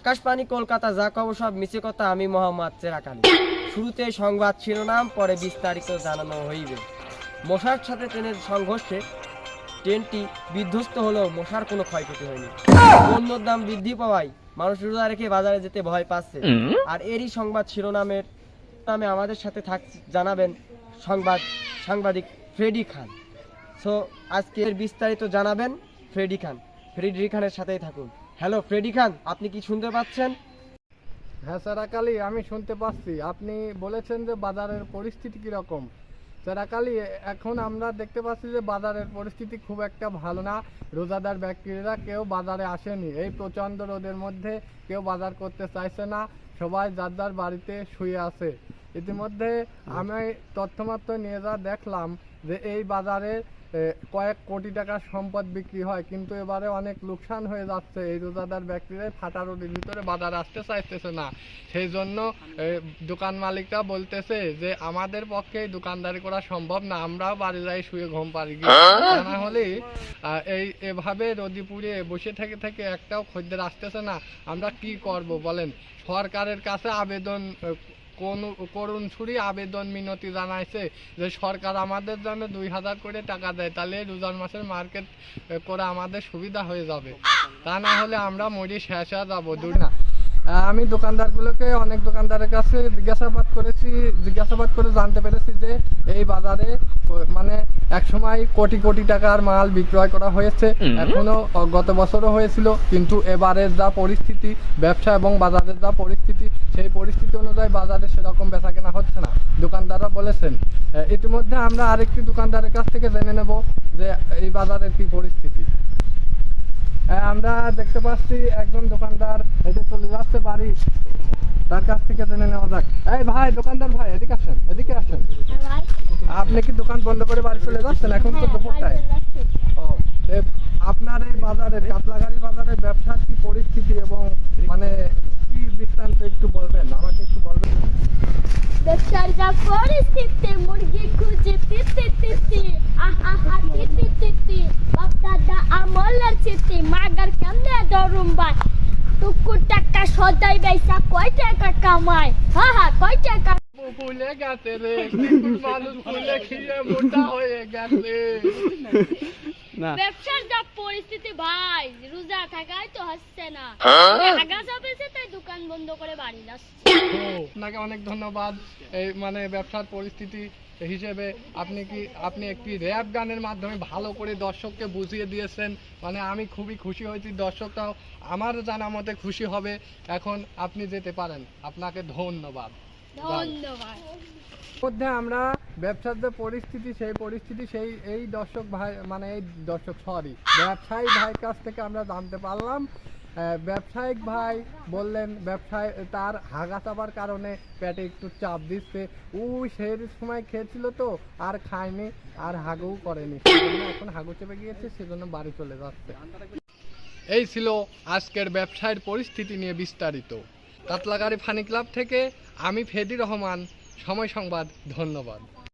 আকাশবাণী কলকাতা, যা খবর সব মিছে কথা। আমি মোহাম্মদ চেরাগ আলী। শুরুতে সংবাদ শিরোনাম, পরে বিস্তারিত জানানো হইবে। মশার সাথে ট্রেনের সংঘর্ষে ট্রেনটি বিধ্বস্ত হলেও মশার কোনো ক্ষয়ক্ষতি হয়নি। পণ্যের দাম বৃদ্ধি পাওয়ায় মানুষ রোজা রেখে বাজারে যেতে ভয় পাচ্ছে। আর এরই সংবাদ শিরোনামের নামে আমাদের সাথে জানাবেন সাংবাদিক ফ্রেডি খান। সো আজকের বিস্তারিত জানাবেন ফ্রেডি খান। ফ্রেডি খানের সাথেই থাকুন। হ্যালো ফ্রেডি খান, আপনি কি শুনতে পাচ্ছেন? হ্যাঁ চেরাগ আলী, আমি শুনতে পাচ্ছি। আপনি বলেছেন যে বাজারের পরিস্থিতি কীরকম। চেরাগ আলী, এখন আমরা দেখতে পাচ্ছি যে বাজারের পরিস্থিতি খুব একটা ভালো না। রোজাদার ব্যক্তিরা কেউ বাজারে আসেনি। এই প্রচণ্ড রোদের মধ্যে কেউ বাজার করতে চাইছে না, সবাই যার যার বাড়িতে শুয়ে আছে। ইতিমধ্যে আমি তথ্যমাত্র নিয়ে যা দেখলাম যে এই বাজারে কয়েক কোটি টাকার সম্পদ বিক্রি হয়, কিন্তু এবারে অনেক লোকসান হয়ে যাচ্ছে। এই রোজাদার ব্যক্তিরা ফাটা রোদের ভিতরে বাজার আসতে চাইতেছে না। সেই জন্য দোকান মালিকরা বলতেছে যে আমাদের পক্ষে দোকানদারি করা সম্ভব না, আমরাও বাড়ি যাই শুয়ে ঘুম পারি। না হলে এভাবে রোদি পুড়িয়ে বসে থেকে থেকে একটাও খদ্দের আসতেছে না, আমরা কি করব বলেন? সরকারের কাছে আবেদন করুণ ছুরি আবেদন মিনতি জানাইছে যে সরকার আমাদের জন্য 2000 করে টাকা দেয়, তাহলে রোজার মাসের মার্কেট করে আমাদের সুবিধা হয়ে যাবে। তা না হলে আমরা মরি শেষ হয়ে যাবো। না, আমি দোকানদারগুলোকে অনেক দোকানদারের কাছে জিজ্ঞাসাবাদ করে জানতে পেরেছি যে এই বাজারে মানে একসময় কোটি কোটি টাকার মাল বিক্রয় করা হয়েছে, এখনো গত বছরও হয়েছিল, কিন্তু এবারের যা পরিস্থিতি, ব্যবসা এবং বাজারের যা পরিস্থিতি, সেই পরিস্থিতি অনুযায়ী বাজারে সেরকম বেচা কেনা হচ্ছে না, দোকানদাররা বলেছেন। ইতিমধ্যে আমরা আরেকটি দোকানদারের কাছ থেকে জেনে নেব যে এই বাজারের কি পরিস্থিতি। আমরা দেখতে পাচ্ছি একজন দোকানদার এতে চলে যাচ্ছে বাড়ি, তার কাছ থেকে জেনে নেওয়া যাক। এই ভাই, দোকানদার ভাই, এদিকে আসেন, এদিকে আসেন। আপনি কি দোকান বন্ধ করে বাড়ি চলে যাচ্ছেন? এখন তো দুপুরটায়। আপনার এই বাজারের, কাতলাগাড়ি বাজারের ব্যবসার কি পরিস্থিতি এবং মানে কি বৃত্তান্ত একটু বলবেন, আমাকে একটু বলবেন? ব্যবসার যা পরিস্থিতি, মুরগি খুঁজে তিতি আহা তিতি বাপদাদা আমলের চিতি মাগার কেমনে দরুম্বাই টুকুর টাকা সদাই বেচা কয় টাকা কামায়। কয় টাকা ফুলে গেছে রে, মানুষ ফুলে খেয়ে মোটা হয়ে গেছে। ব্যবসার যা পরিস্থিতি ভাই, রোজা থাকাই তো হচ্ছে না, আগা চাপেছে তাই দোকান বন্ধ করে বাড়ি যাচ্ছে। আপনাকে অনেক ধন্যবাদ। এই মানে ব্যবসার পরিস্থিতি হিসেবে আপনি একটি র্যাপ গানের মাধ্যমে ভালো করে দর্শককে বুঝিয়ে দিয়েছেন। মানে আমি খুবই খুশি হয়েছি, দর্শকরাও আমার জানা মতে খুশি হবে। এখন আপনি যেতে পারেন, আপনাকে ধন্যবাদ। মধ্যে আমরা ব্যবসার যে পরিস্থিতি, এই দর্শক ভাই মানে ব্যবসায়ী ভাইয়ের কাছ থেকে আমরা জানতে পারলাম। ব্যবসায়িক ভাই বললেন ব্যবসায় তার হাগা চাপার কারণে পেটে একটু চাপ দিচ্ছে। সেই সময় খেয়েছিল তো আর খায়নি, আর হাগুও করেনি, এখন হাগু চেপে গিয়েছে, সেজন্য বাড়ি চলে যাচ্ছে। এই ছিল আজকের ব্যবসায়ের পরিস্থিতি নিয়ে বিস্তারিত। কাতলাগাড়ি ফানি ক্লাব থেকে আমি ফেদি রহমান, সময় সংবাদ। ধন্যবাদ।